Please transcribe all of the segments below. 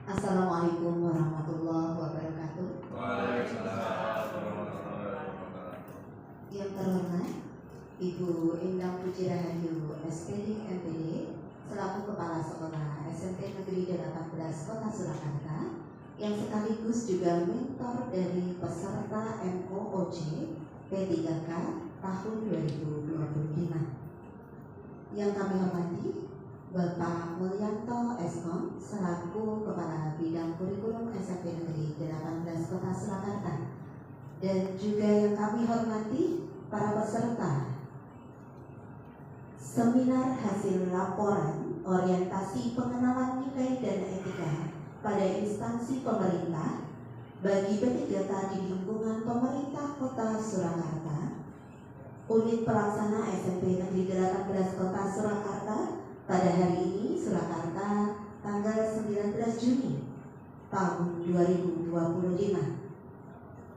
Assalamualaikum warahmatullahi wabarakatuh. Waalaikumsalam warahmatullahi wabarakatuh. Yang terhormat Ibu Endang Puji Rahayu SPD MPD selaku Kepala Sekolah SMP Negeri 18 Kota Surakarta yang sekaligus juga mentor dari peserta MOOC P3K tahun 2025. Yang kami hormati Bapak Mulyanto Eskom selaku Kepala Bidang Kurikulum SMP Negeri 18 Kota Surakarta, dan juga yang kami hormati para peserta seminar hasil laporan orientasi pengenalan nilai dan etika pada instansi pemerintah bagi P3K di lingkungan pemerintah Kota Surakarta, unit pelaksana SMP Negeri 18 Kota Surakarta pada hari ini, Surakarta, tanggal 19 Juni tahun 2025.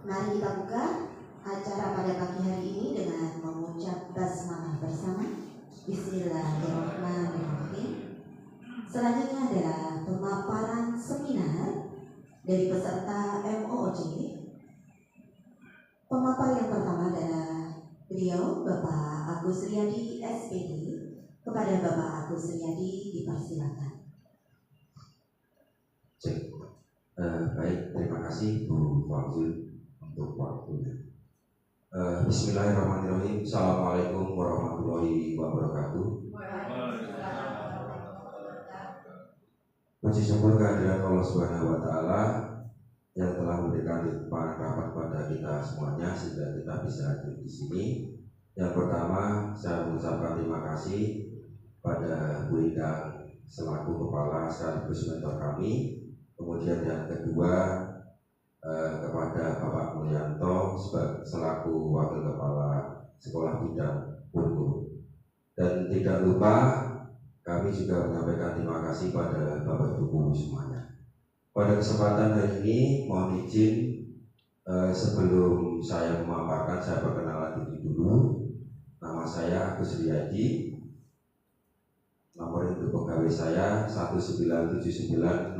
Mari kita buka acara pada pagi hari ini dengan mengucap basmalah bersama. Bismillahirrahmanirrahim. Selanjutnya adalah pemaparan seminar dari peserta MOOC. Pemapar yang pertama adalah beliau Bapak Agus Riyadi SPD. Kepada Bapak Agus Riyadi dipersilakan. Baik, terima kasih Bu Fauzi untuk waktunya. Bismillahirrahmanirrahim. Assalamualaikum warahmatullahi wabarakatuh. Puji syukur kehadiran Allah Subhanahu wa Ta'ala yang telah memberikan nikmat rahmat pada kita semuanya sehingga kita bisa hadir di sini. Yang pertama, saya mengucapkan terima kasih pada Bu Endang selaku kepala sekaligus mentor kami. Kemudian yang kedua kepada Bapak Mulyanto selaku wakil kepala sekolah bidang kurikulum. Dan tidak lupa kami juga menyampaikan terima kasih pada Bapak Ibu guru semuanya. Pada kesempatan hari ini mohon izin sebelum saya memaparkan, saya perkenalan diri dulu. Nama saya Agus Riyadi. Nomor induk pegawai saya 19790827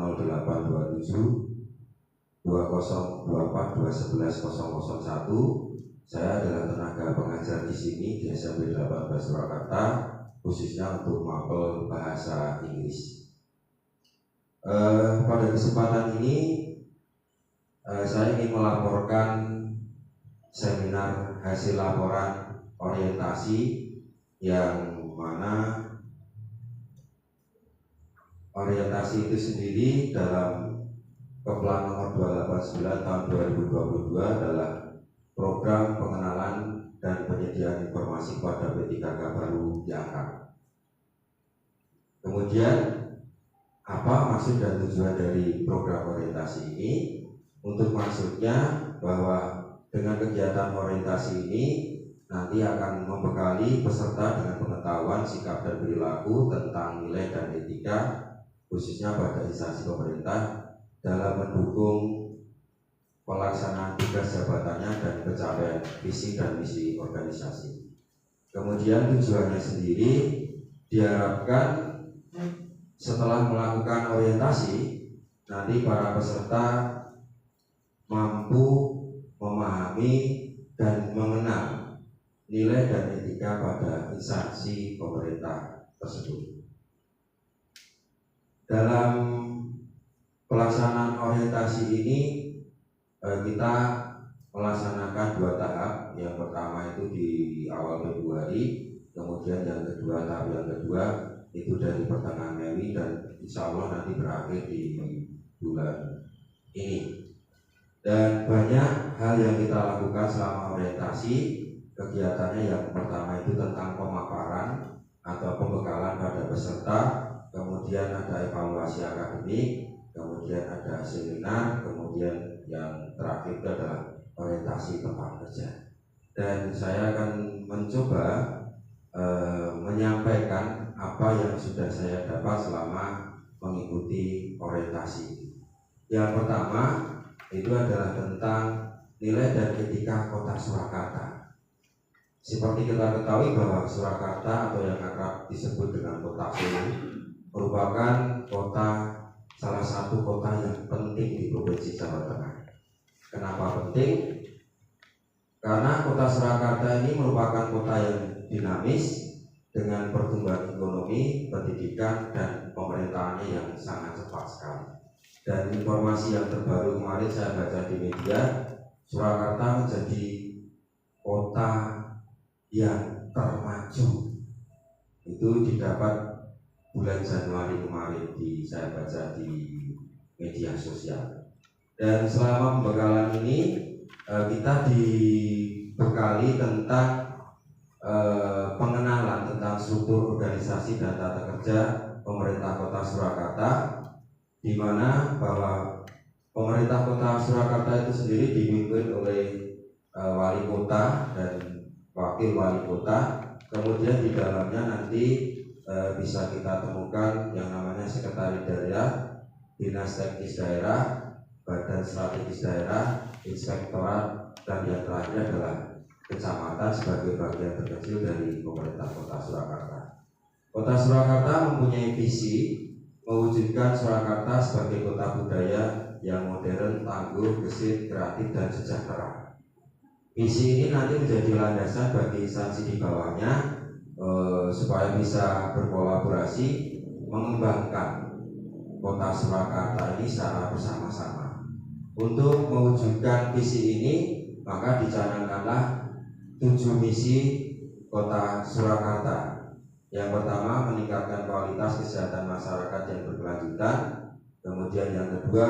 20242101. Saya adalah tenaga pengajar di sini di SMP 18 Surakarta, khususnya untuk mapel bahasa Inggris. Pada kesempatan ini saya ingin melaporkan seminar hasil laporan orientasi yang mana orientasi itu sendiri dalam Keplan nomor 289 tahun 2022 adalah program pengenalan dan penyediaan informasi pada P3K baru diangkat. Kemudian apa maksud dan tujuan dari program orientasi ini? Untuk maksudnya bahwa dengan kegiatan orientasi ini nanti akan membekali peserta dengan pengetahuan sikap dan perilaku tentang nilai dan etika, khususnya pada instansi pemerintah dalam mendukung pelaksanaan tugas jabatannya dan pencapaian visi dan misi organisasi. Kemudian tujuannya sendiri diharapkan setelah melakukan orientasi, nanti para peserta mampu memahami dan mengenal nilai dan etika pada instansi pemerintah tersebut. Dalam pelaksanaan orientasi ini kita melaksanakan 2 tahap. Yang pertama itu di awal Februari, kemudian yang kedua tahap yang kedua itu dari pertengahan Mei dan insya Allah nanti berakhir di bulan ini. Dan banyak hal yang kita lakukan selama orientasi. Kegiatannya yang pertama itu tentang pemaparan atau pembekalan pada peserta, kemudian ada evaluasi akademik, kemudian ada seminar, kemudian yang terakhir itu adalah orientasi tempat kerja. Dan saya akan mencoba menyampaikan apa yang sudah saya dapat selama mengikuti orientasi. Yang pertama itu adalah tentang nilai dan etika Kota Surakarta. Seperti kita ketahui bahwa Surakarta atau yang akrab disebut dengan Kota Solo merupakan kota salah satu kota yang penting di Provinsi Jawa Tengah. Kenapa penting? Karena kota Surakarta ini merupakan kota yang dinamis dengan pertumbuhan ekonomi, pendidikan, dan pemerintahannya yang sangat cepat sekali. Dan informasi yang terbaru kemarin saya baca di media, Surakarta menjadi kota yang termaju. Itu didapat bulan Januari kemarin saya baca di media sosial. Dan selama pembekalan ini kita dibekali tentang pengenalan tentang struktur organisasi dan tata kerja pemerintah Kota Surakarta, di mana bahwa pemerintah Kota Surakarta itu sendiri dipimpin oleh wali kota dan wakil wali kota. Kemudian di dalamnya nanti bisa kita temukan yang namanya sekretaris daerah, dinas teknis daerah, badan strategis daerah, inspektorat, dan yang terakhir adalah kecamatan sebagai bagian terkecil dari pemerintah Kota Surakarta. Kota Surakarta mempunyai visi mewujudkan Surakarta sebagai kota budaya yang modern, tangguh, gesit, kreatif, dan sejahtera. Visi ini nanti menjadi landasan bagi instansi di bawahnya supaya bisa berkolaborasi mengembangkan Kota Surakarta ini secara bersama-sama. Untuk mewujudkan visi ini, maka dicanangkanlah 7 misi Kota Surakarta. Yang pertama, meningkatkan kualitas kesehatan masyarakat yang berkelanjutan. Kemudian yang kedua,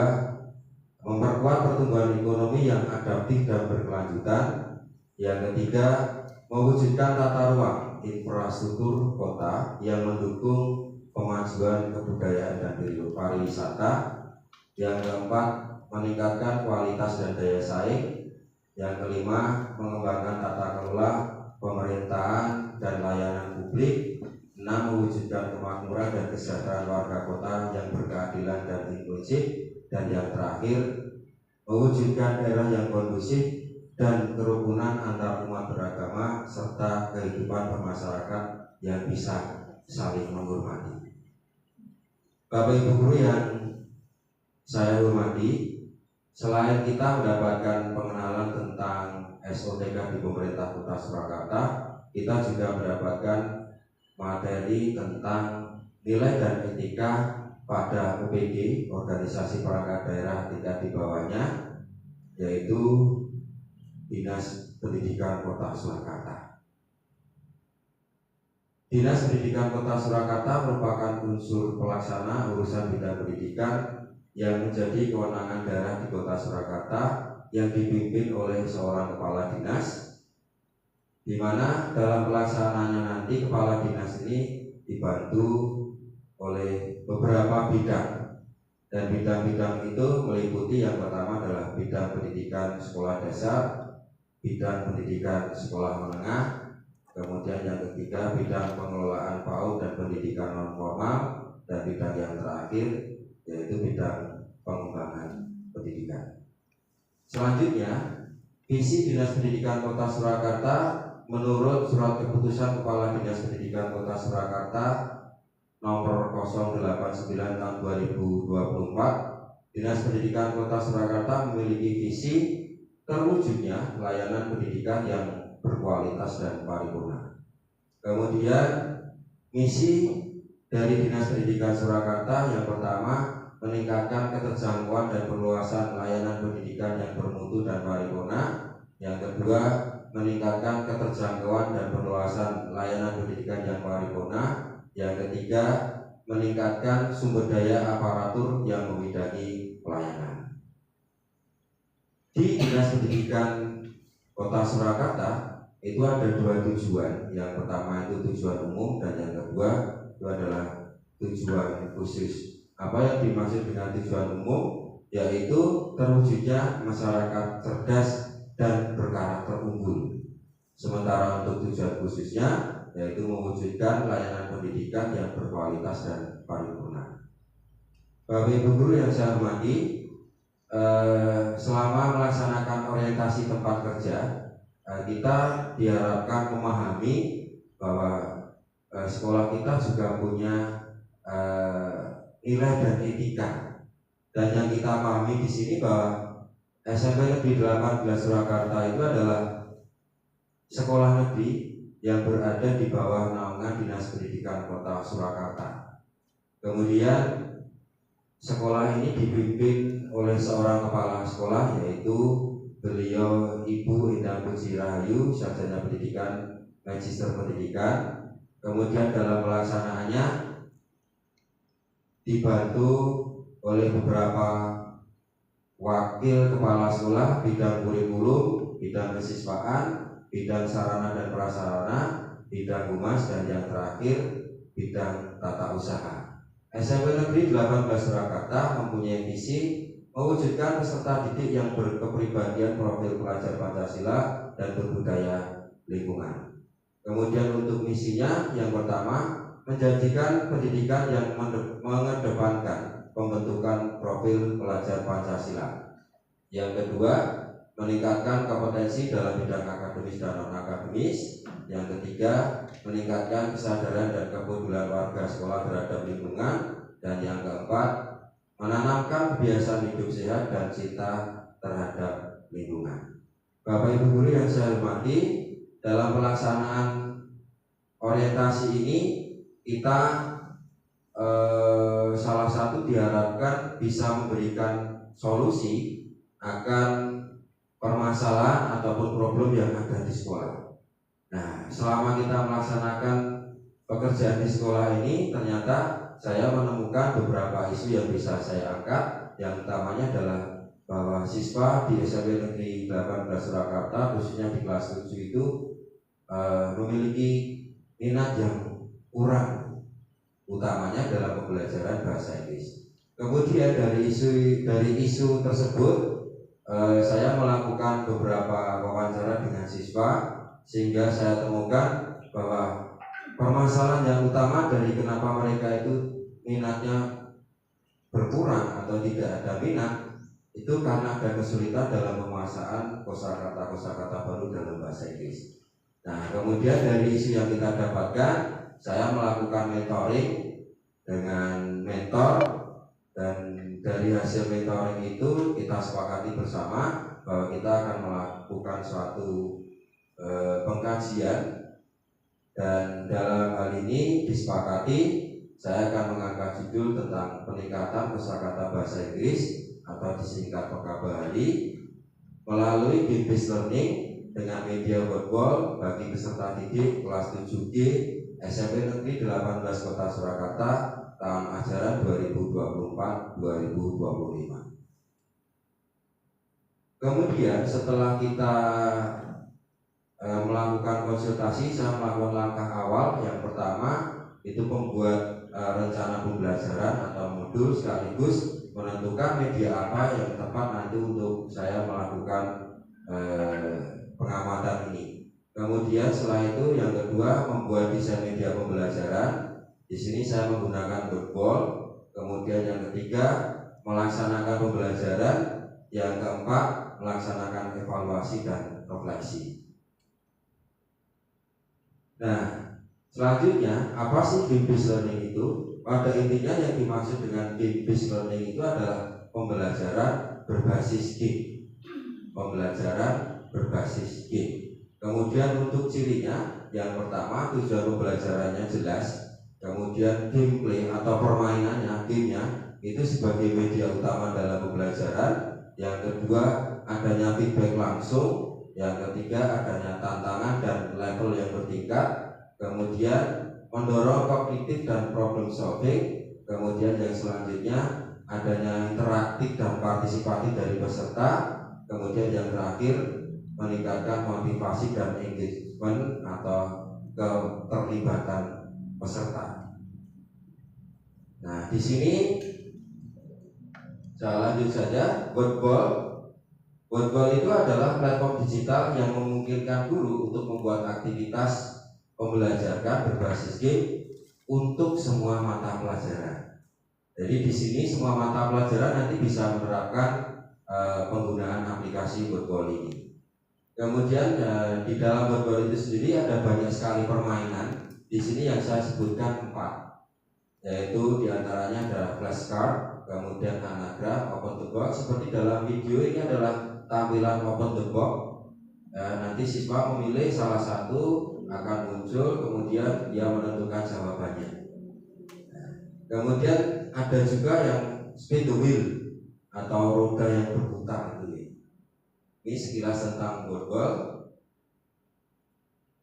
memperkuat pertumbuhan ekonomi yang adaptif dan berkelanjutan. Yang ketiga, mewujudkan tata ruang infrastruktur kota yang mendukung kemajuan kebudayaan dan pariwisata. Yang keempat, meningkatkan kualitas dan daya saing. Yang kelima, mengembangkan tata kelola pemerintahan dan layanan publik. 6, mewujudkan kemakmuran dan kesejahteraan warga kota yang berkeadilan dan inklusif. Dan yang terakhir, mewujudkan daerah yang kondusif dan kerukunan antar umat beragama serta kehidupan bermasyarakat yang bisa saling menghormati. Bapak Ibu guru yang saya hormati, selain kita mendapatkan pengenalan tentang SOTK di pemerintah Kota Surakarta, kita juga mendapatkan materi tentang nilai dan etika pada OPD, organisasi perangkat daerah tingkat di bawahnya, yaitu Dinas Pendidikan Kota Surakarta. Dinas Pendidikan Kota Surakarta merupakan unsur pelaksana urusan bidang pendidikan yang menjadi kewenangan daerah di Kota Surakarta yang dipimpin oleh seorang kepala dinas, di mana dalam pelaksanaannya nanti kepala dinas ini dibantu oleh beberapa bidang, dan bidang-bidang itu meliputi yang pertama adalah bidang pendidikan sekolah dasar, bidang pendidikan sekolah menengah, kemudian yang ketiga bidang pengelolaan PAUD dan pendidikan non formal, dan bidang yang terakhir yaitu bidang pengembangan pendidikan. Selanjutnya, visi Dinas Pendidikan Kota Surakarta menurut Surat Keputusan Kepala Dinas Pendidikan Kota Surakarta nomor 089 tahun 2024, Dinas Pendidikan Kota Surakarta memiliki visi terwujudnya layanan pendidikan yang berkualitas dan paripurna. Kemudian misi dari Dinas Pendidikan Surakarta yang pertama, meningkatkan keterjangkauan dan perluasan layanan pendidikan yang bermutu dan paripurna. Yang kedua, meningkatkan keterjangkauan dan perluasan layanan pendidikan yang paripurna. Yang ketiga, meningkatkan sumber daya aparatur yang membidangi pelayanan. Di Dinas Pendidikan Kota Surakarta itu ada 2 tujuan. Yang pertama itu tujuan umum, dan yang kedua itu adalah tujuan khusus. Apa yang dimaksud dengan tujuan umum? Yaitu terwujudnya masyarakat cerdas dan berkarakter unggul. Sementara untuk tujuan khususnya yaitu mewujudkan layanan pendidikan yang berkualitas dan paripurna. Bapak Ibu guru yang saya hormati, selama melaksanakan orientasi tempat kerja, kita diharapkan memahami bahwa sekolah kita juga punya nilai dan etika Dan yang kita pahami di sini bahwa SMP Negeri 18 Surakarta itu adalah sekolah negeri yang berada di bawah naungan Dinas Pendidikan Kota Surakarta. Kemudian sekolah ini dipimpin oleh seorang kepala sekolah, yaitu beliau Ibu Indah Puji Rahayu, Sarjana Pendidikan, Magister Pendidikan. Kemudian dalam pelaksanaannya dibantu oleh beberapa wakil kepala sekolah bidang kurikulum, bidang kesiswaan, bidang sarana dan prasarana, bidang humas, dan yang terakhir bidang tata usaha. SMP Negeri 18 Surakarta mempunyai visi mewujudkan peserta didik yang berkepribadian profil pelajar Pancasila dan berbudaya lingkungan. Kemudian untuk misinya yang pertama, menjadikan pendidikan yang mengedepankan pembentukan profil pelajar Pancasila. Yang kedua, meningkatkan kompetensi dalam bidang akademis dan non-akademis. Yang ketiga, meningkatkan kesadaran dan kepedulian warga sekolah terhadap lingkungan. Dan yang keempat, menanamkan kebiasaan hidup sehat dan cinta terhadap lingkungan. Bapak Ibu guru yang saya hormati, dalam pelaksanaan orientasi ini kita salah satu diharapkan bisa memberikan solusi akan permasalahan ataupun problem yang ada di sekolah. Nah, selama kita melaksanakan pekerjaan di sekolah ini, ternyata saya menemukan beberapa isu yang bisa saya angkat. Yang utamanya adalah bahwa siswa di SMP Negeri 18 Surakarta, khususnya di kelas 7 itu memiliki minat yang kurang, utamanya dalam pembelajaran bahasa Inggris. Kemudian dari isu tersebut saya melakukan beberapa wawancara dengan siswa, sehingga saya temukan bahwa permasalahan yang utama dari kenapa mereka itu minatnya berkurang atau tidak ada minat itu karena ada kesulitan dalam penguasaan kosakata baru dalam bahasa Inggris. Nah, kemudian dari isu yang kita dapatkan, saya melakukan mentoring dengan mentor, dan dari hasil mentoring itu kita sepakati bersama bahwa kita akan melakukan suatu pengkajian. Dan dalam hal ini disepakati saya akan mengangkat judul tentang peningkatan kosakata bahasa Inggris atau disingkat PKBHI melalui game-based learning dengan media wordwall bagi peserta didik kelas 7G SMP Negeri 18 Kota Surakarta tahun ajaran 2024-2025. Kemudian setelah kita melakukan konsultasi, saya melakukan langkah awal. Yang pertama itu membuat rencana pembelajaran atau modul, sekaligus menentukan media apa yang tepat nanti untuk saya melakukan pengamatan ini. Kemudian setelah itu yang kedua membuat desain media pembelajaran. Di sini saya menggunakan wordwall. Kemudian yang ketiga melaksanakan pembelajaran. Yang keempat melaksanakan evaluasi dan refleksi. Nah, selanjutnya apa sih game-based learning itu? Pada intinya yang dimaksud dengan game-based learning itu adalah pembelajaran berbasis game. Pembelajaran berbasis game. Kemudian untuk cirinya, yang pertama tujuan pembelajarannya jelas. Kemudian gameplay atau permainannya, gamenya itu sebagai media utama dalam pembelajaran. Yang kedua adanya feedback langsung. Yang ketiga adanya tantangan dan level yang bertingkat. Kemudian mendorong kognitif dan problem solving. Kemudian yang selanjutnya adanya interaktif dan partisipatif dari peserta. Kemudian yang terakhir meningkatkan motivasi dan engagement atau keterlibatan peserta. Nah, di sini saya lanjut saja. Wordwall itu adalah platform digital yang memungkinkan guru untuk membuat aktivitas pembelajaran berbasis game untuk semua mata pelajaran. Jadi di sini semua mata pelajaran nanti bisa menerapkan penggunaan aplikasi Wordwall ini. Kemudian di dalam Wordwall itu sendiri ada banyak sekali permainan. Di sini yang saya sebutkan 4, yaitu diantaranya ada flashcard, kemudian anagram, box. Seperti dalam video ini adalah tampilan open the box. Nanti siswa memilih salah satu, akan muncul, kemudian dia menentukan jawabannya. Kemudian ada juga yang spin the wheel atau roda yang berputar itu. Ini sekilas tentang boardwalk.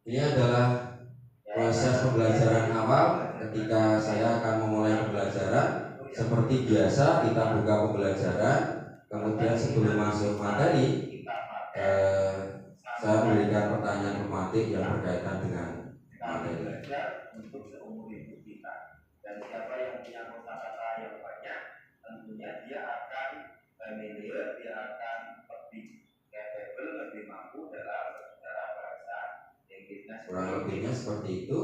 Ini adalah proses pembelajaran awal ketika saya akan memulai pembelajaran. Seperti biasa kita buka pembelajaran, kemudian sebelum masuk materi saya memberikan pertanyaan tematik yang berkaitan dengan materi. Untuk seumur hidup kita, dan siapa yang punya kosakata yang banyak, tentunya dia akan familiar, dia akan lebih capable, lebih mampu dalam berbicara bahasa Inggrisnya. Kurang lebihnya seperti itu.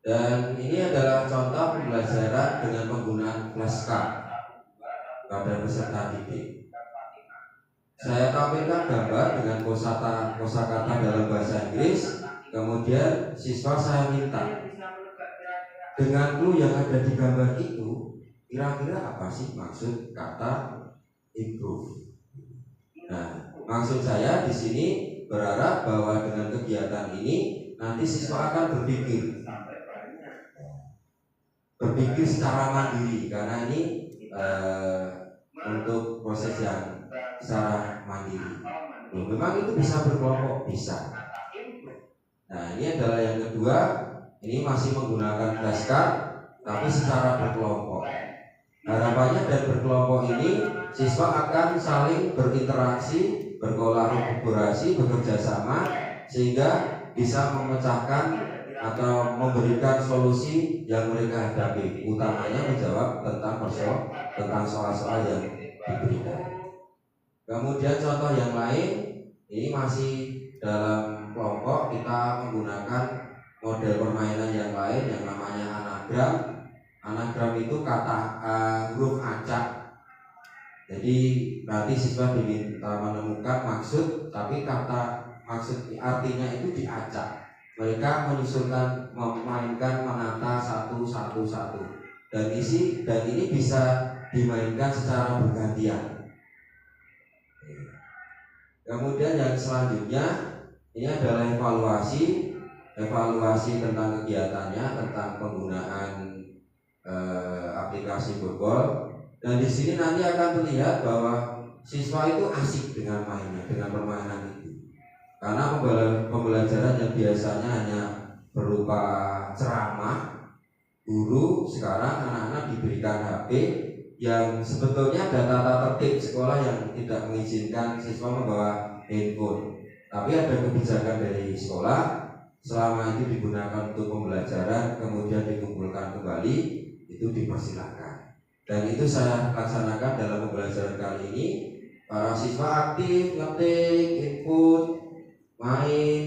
Dan ini adalah contoh pembelajaran dengan penggunaan flashcard pada peserta didik. Saya tampilkan gambar dengan kosakata dalam bahasa Inggris. Kemudian siswa saya minta, dengan clue yang ada di gambar itu, kira-kira apa sih maksud kata improve? Nah, maksud saya di sini berharap bahwa dengan kegiatan ini nanti siswa akan berpikir secara mandiri, karena ini untuk proses yang secara mandiri. Memang itu bisa berkelompok, bisa. Nah, ini adalah yang kedua. Ini masih menggunakan flashcard, tapi secara berkelompok. Harapannya dari berkelompok ini siswa akan saling berinteraksi, berkolaborasi, bekerja sama, sehingga bisa memecahkan atau memberikan solusi yang mereka hadapi, utamanya menjawab tentang soal-soal yang diberikan. Kemudian contoh yang lain, ini masih dalam kelompok, kita menggunakan model permainan yang lain yang namanya anagram. Anagram itu kata huruf acak. Jadi nanti siswa diminta menemukan maksud, tapi kata maksud artinya itu diacak. Mereka menyusulkan, memainkan, menata satu. Dan ini bisa dimainkan secara bergantian. Kemudian yang selanjutnya ini adalah evaluasi tentang kegiatannya, tentang penggunaan aplikasi boardwalk. Dan di sini nanti akan terlihat bahwa siswa itu asik dengan mainnya, dengan permainan itu. Karena pembelajaran yang biasanya hanya berupa ceramah, guru sekarang anak-anak diberikan HP yang sebetulnya ada tata tertib sekolah yang tidak mengizinkan siswa membawa handphone. Tapi ada kebijakan dari sekolah, selama itu digunakan untuk pembelajaran, kemudian dikumpulkan kembali, itu dipersilakan. Dan itu saya laksanakan dalam pembelajaran kali ini. Para siswa aktif, ngetik, input, main.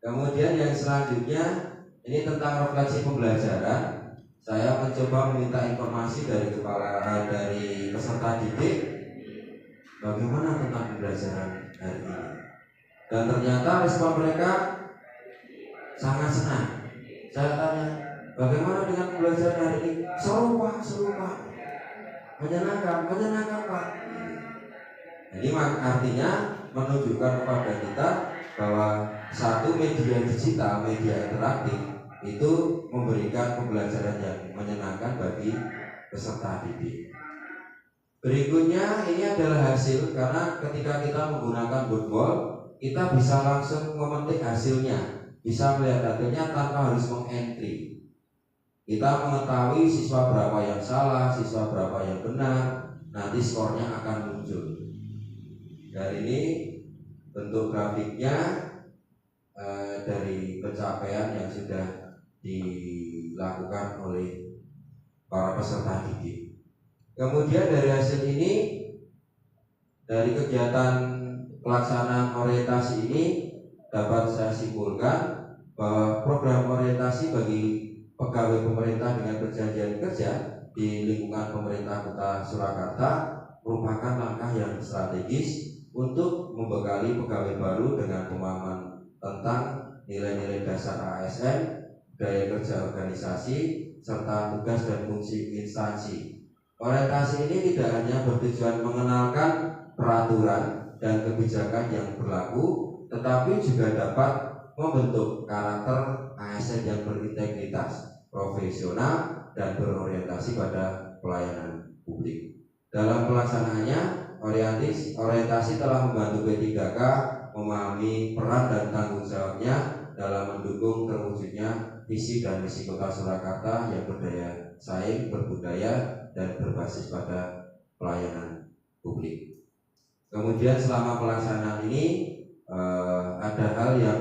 Kemudian yang selanjutnya ini tentang refleksi pembelajaran. Saya mencoba meminta informasi dari peserta didik bagaimana tentang pembelajaran hari ini. Dan ternyata respon mereka sangat senang. Saya tanya, bagaimana dengan pembelajaran hari ini? Seru Pak. Menyenangkan Pak. Jadi artinya menunjukkan kepada kita bahwa satu media digital, media interaktif itu memberikan pembelajaran yang menyenangkan bagi peserta didik. Berikutnya ini adalah hasil, karena ketika kita menggunakan boardwalk kita bisa langsung memetik hasilnya, bisa melihat hasilnya tanpa harus mengentry. Kita mengetahui siswa berapa yang salah, siswa berapa yang benar, nanti skornya akan muncul. Dan ini bentuk grafiknya dari pencapaian yang sudah dilakukan oleh para peserta didik. Kemudian dari hasil ini, dari kegiatan pelaksanaan orientasi ini dapat saya simpulkan bahwa program orientasi bagi pegawai pemerintah dengan perjanjian kerja di lingkungan pemerintah Kota Surakarta merupakan langkah yang strategis untuk membekali pegawai baru dengan pemahaman tentang nilai-nilai dasar ASN, budaya kerja organisasi, serta tugas dan fungsi instansi. Orientasi ini tidak hanya bertujuan mengenalkan peraturan dan kebijakan yang berlaku, tetapi juga dapat membentuk karakter ASN yang berintegritas, profesional, dan berorientasi pada pelayanan publik. Dalam pelaksanaannya, orientasi telah membantu P3K memahami peran dan tanggung jawabnya dalam mendukung terwujudnya visi dan misi Kota Surakarta yang berdaya saing, berbudaya, dan berbasis pada pelayanan publik. Kemudian selama pelaksanaan ini ada hal yang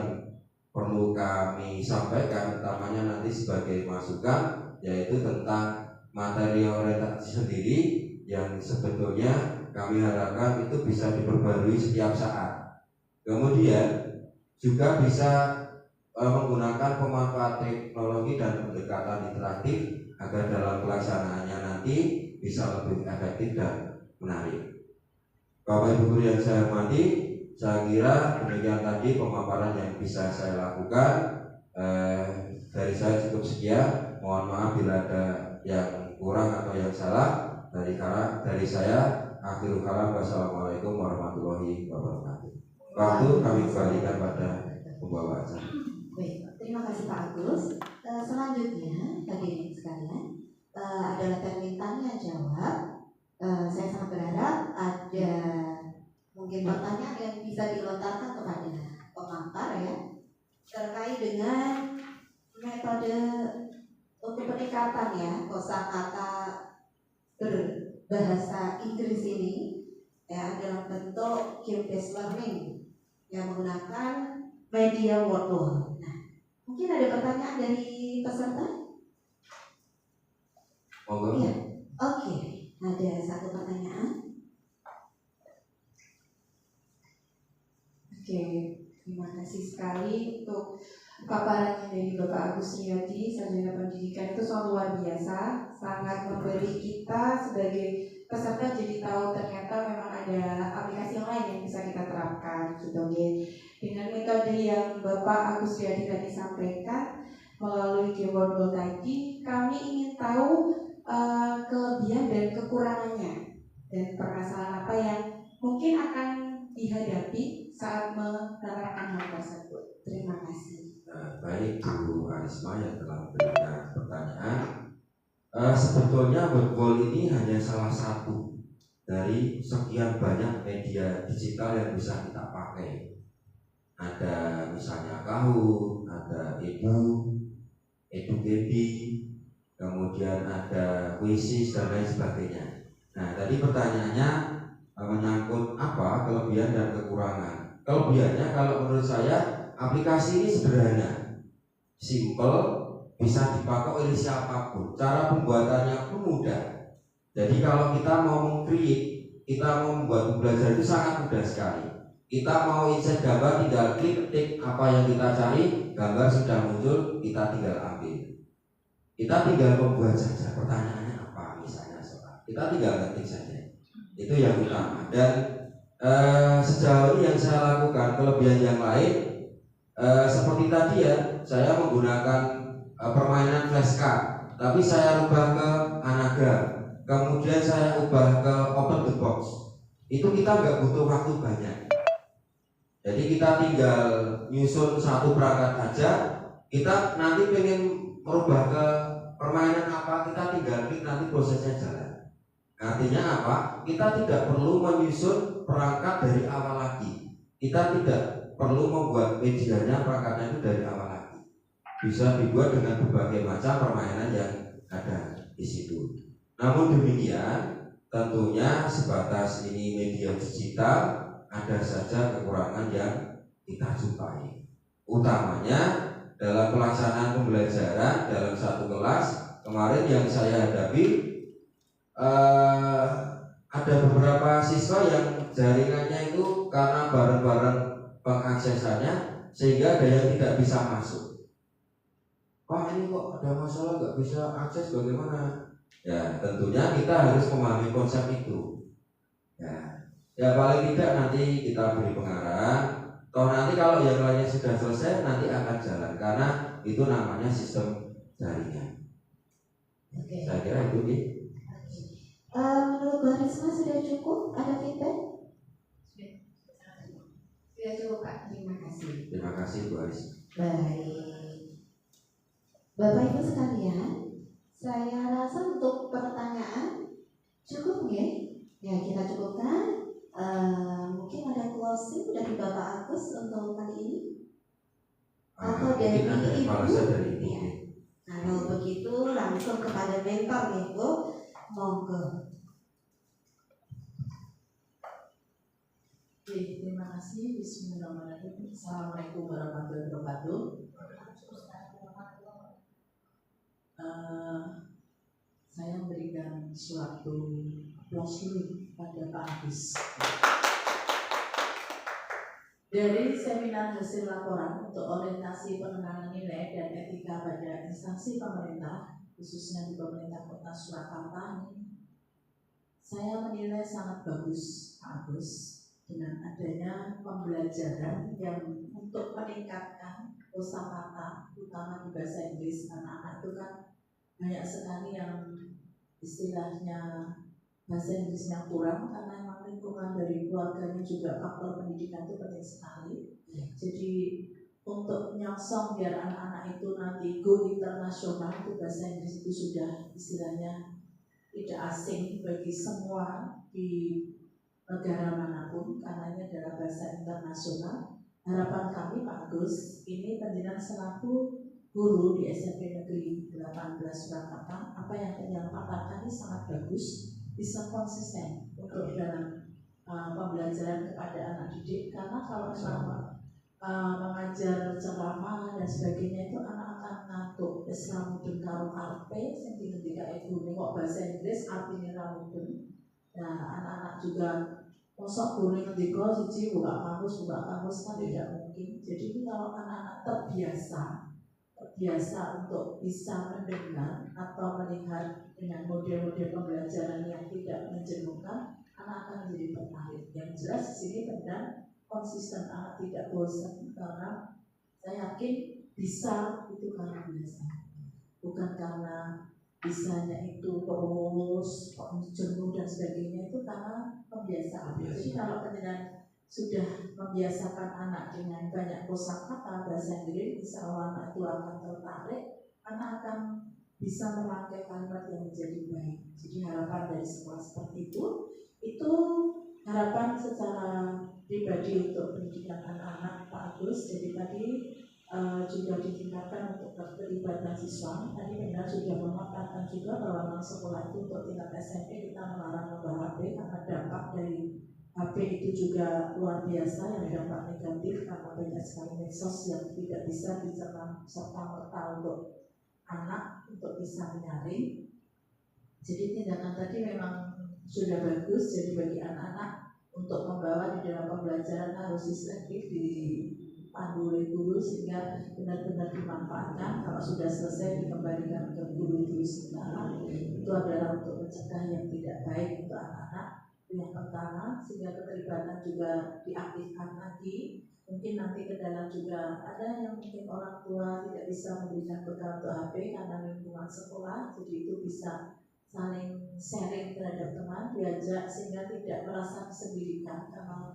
perlu kami sampaikan, utamanya nanti sebagai masukan, yaitu tentang materi orientasi sendiri yang sebetulnya kami harapkan itu bisa diperbarui setiap saat. Kemudian juga bisa menggunakan pemanfaat teknologi dan pendekatan interaktif agar dalam pelaksanaannya nanti bisa lebih efektif dan menarik. Bapak Ibu Guru yang saya hormati, saya kira demikian tadi pemaparan yang bisa saya lakukan. Dari saya cukup sekian. Mohon maaf bila ada yang kurang atau yang salah. Dari saya, akhirul kalam. Wassalamualaikum warahmatullahi wabarakatuh. Waktu kami kembalikan pada pembawa acara. Baik, terima kasih Pak Agus. Selanjutnya, hadirin sekalian, adalah termin tanya jawab. Saya sangat berharap ada mungkin pertanyaan yang bisa dilontarkan kepada pengantar ya, terkait dengan metode untuk peningkatan ya kosakata berbahasa Inggris ini ya dalam bentuk skill-based learning yang menggunakan media word. Nah, mungkin ada pertanyaan dari peserta? Iya, oke. Ada satu pertanyaan. Oke, terima kasih sekali untuk paparannya dari Bapak Agus Riyadi, Sarjana Pendidikan. Itu soal luar biasa, sangat memberi kita sebagai peserta jadi tahu ternyata memang ada aplikasi yang lain yang bisa kita terapkan gitu ya. Dengan metode yang Bapak Agus Riyadi tadi sampaikan melalui keyword goal tadi, kami ingin tahu kelebihan dan kekurangannya dan permasalahan apa yang mungkin akan dihadapi saat menerapkan hal tersebut. Terima kasih. Baik Bu Arisma yang telah memberikan pertanyaan. Sebetulnya word ini hanya salah satu dari sekian banyak media digital yang bisa kita pakai. Ada misalnya Kahoot, ada EduGebi, kemudian ada Quizzes dan lain sebagainya. Nah, tadi pertanyaannya menyangkut apa kelebihan dan kekurangan. Kelebihannya kalau menurut saya aplikasi ini sederhana, simple, bisa dipakai oleh siapapun. Cara pembuatannya pun mudah. Jadi kalau kita mau meng-create, kita mau membuat belajar itu sangat mudah sekali. Kita mau insert gambar, tinggal klik apa yang kita cari, gambar sudah muncul, kita tinggal ambil. Kita tinggal membuat saja. Pertanyaannya apa misalnya soal, kita tinggal ketik saja. Itu yang utama. Dan sejauh ini yang saya lakukan kelebihan yang lain seperti tadi ya, saya menggunakan permainan flashcard, tapi saya ubah ke anagram, kemudian saya ubah ke open the box. Itu kita nggak butuh waktu banyak. Jadi kita tinggal nyusun satu perangkat aja. Kita nanti pengen merubah ke permainan apa, kita tinggal klik, nanti prosesnya jalan. Artinya apa? Kita tidak perlu menyusun perangkat dari awal lagi. Kita tidak perlu membuat medianya, perangkatnya itu dari awal lagi. Bisa dibuat dengan berbagai macam permainan yang ada di situ. Namun demikian, tentunya sebatas ini media digital, ada saja kekurangan yang kita jumpai. Utamanya dalam pelaksanaan pembelajaran dalam satu kelas kemarin yang saya hadapi, ada beberapa siswa yang jaringannya itu karena bareng-bareng pengaksesannya sehingga ada yang tidak bisa masuk. Pak, ini kok ada masalah nggak bisa akses, bagaimana? Ya tentunya kita harus memahami konsep itu. Ya paling tidak nanti kita beri pengarahan. Toh nanti kalau yang lainnya sudah selesai nanti akan jalan karena itu namanya sistem jaringan. Oke. Saya kira itu nih. Menurut Bu Risma sudah cukup? Ada feedback? Sudah cukup Kak, terima kasih. Terima kasih Bu Aris. Baik. Bapak Ibu sekalian, saya rasa untuk pertanyaan cukup ya? Ya kita cukupkan. Mungkin ada closing dari Bapak Agus untuk kali ini? Atau dari mungkin ada Ibu? evaluasi dari Ibu. Ya. Kalau begitu langsung kepada mentor nih Bu. Monggo. Oke, terima kasih. Bismillahirrahmanirrahim. Assalamualaikum warahmatullahi wabarakatuh. Saya memberikan suatu brosur pada Pak Agus. Dari seminar hasil laporan untuk orientasi pengenalan nilai dan etika pada instansi pemerintah, khususnya di pemerintah Kota Surakarta ini, saya menilai sangat bagus Pak Agus dengan adanya pembelajaran yang untuk meningkatkan kosakata, terutama di bahasa Inggris. Anak-anak itu kan banyak sekali yang istilahnya bahasa Inggrisnya kurang karena memang lingkungan dari keluarganya juga faktor pendidikan itu penting sekali. Jadi untuk menyongsong biar anak-anak itu nanti go internasional, itu bahasa Inggris itu sudah istilahnya tidak asing bagi semua di negara manapun karena ini adalah bahasa internasional. Harapan kami Pak Agus, ini panjenengan selaku guru di SMP Negeri 18 Surakarta, apa yang panjenengan paparkan ini sangat bagus, bisa konsisten untuk dalam pembelajaran kepada anak didik, karena kalau mengajar ceramah dan sebagainya itu anak akan ngantuk. Islam mudeng karo karpe sing dingendika ibu kok bahasa Inggris artinya ramudeng. Nah, anak-anak juga mosok guru ngendika siji buka kamus kan tidak mungkin. Jadi kalau anak-anak terbiasa untuk bisa mendengar atau melihat dengan model-model pembelajaran yang tidak menjenuhkan, anak akan menjadi tertarik. Yang jelas di sini benar konsisten, anak tidak bosan, karena saya yakin bisa itu karena biasa, bukan karena bisanya itu terus jenuh dan sebagainya, itu karena pembiasaan. Jadi kalau kalian sudah membiasakan anak dengan banyak kosakata bahasa Inggris, insya Allah anak itu akan tertarik, anak akan bisa merangkai kalimat yang menjadi baik. Jadi harapan dari sekolah seperti itu harapan secara pribadi untuk pendidikan anak-anak Pak Agus. Jadi tadi juga ditingkatkan untuk keterlibatan siswa. Tadi benar sudah memaparkan juga bahwa sekolah itu untuk tingkat SMP kita melarang membawa HP karena dampak dari HP itu juga luar biasa, yang dampak negatif karena banyak sekali medsos yang tidak bisa dicerna serta merta untuk anak untuk bisa menyaring. Jadi tindakan tadi memang sudah bagus. Jadi bagi anak-anak untuk membawa di dalam pembelajaran harus selektif dipandu oleh guru sehingga benar-benar dimanfaatkan. Kalau sudah selesai dikembalikan ke guru sementara. Itu adalah untuk mencegah yang tidak baik untuk anak-anak. Yang pertama, sehingga keterlibatan juga diaktifkan lagi. Mungkin nanti ke dalam juga ada yang mungkin orang tua tidak bisa memberikan bekal untuk HP karena lingkungan sekolah, jadi itu bisa saling sharing terhadap teman, diajak sehingga tidak merasa kesendirian karena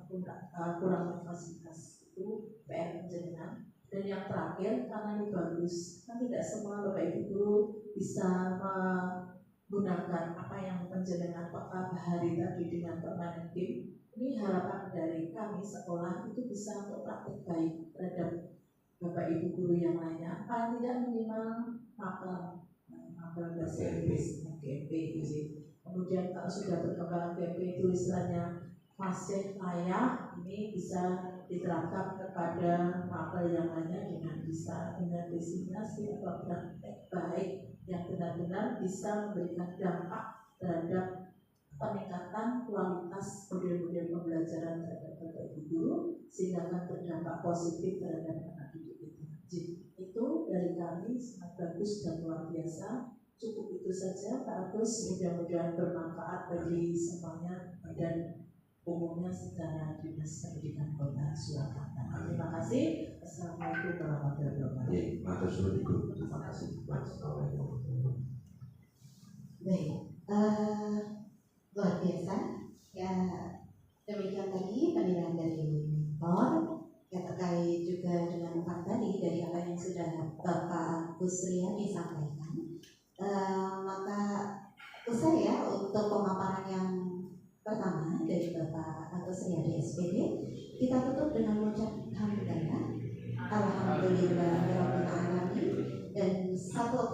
kurang fasilitas. Itu PR penjenengan. Dan yang terakhir, karena ini bagus, kan tidak semua Bapak Ibu guru bisa menggunakan apa yang penjenengan Pak Bahari tadi dengan permanen game. Ini harapan dari kami sekolah itu bisa untuk praktik baik terhadap Bapak Ibu guru yang lainnya. Paling tidak minimal mapel bahasa Inggris, GP gitu. Kemudian kalau sudah berkembang GP itu istilahnya masih layak, ini bisa diterapkan kepada mapel yang lainnya dengan bisa dengan destinasi atau praktek baik yang benar-benar bisa memberikan dampak terhadap peningkatan kualitas model-model pembelajaran terhadap Bapak Ibu guru sehingga akan berdampak positif terhadap anak didik kita. Itu dari kami sangat bagus dan luar biasa. Cukup itu saja Pak Agus, mudah-mudahan bermanfaat bagi semuanya dan umumnya secara Dinas Pendidikan Kota Surakarta. Terima kasih. Assalamualaikum warahmatullahi wabarakatuh. Matur suwun Ibu. Terima kasih. Assalamualaikum. Baik. sudah Bapak Kusria disampaikan. Maka usai ya untuk pemaparan yang pertama dari Bapak Agus Riyadi SPD, kita tutup dengan mengucap hamdalah, alhamdulillahirabbil alamin, dan satu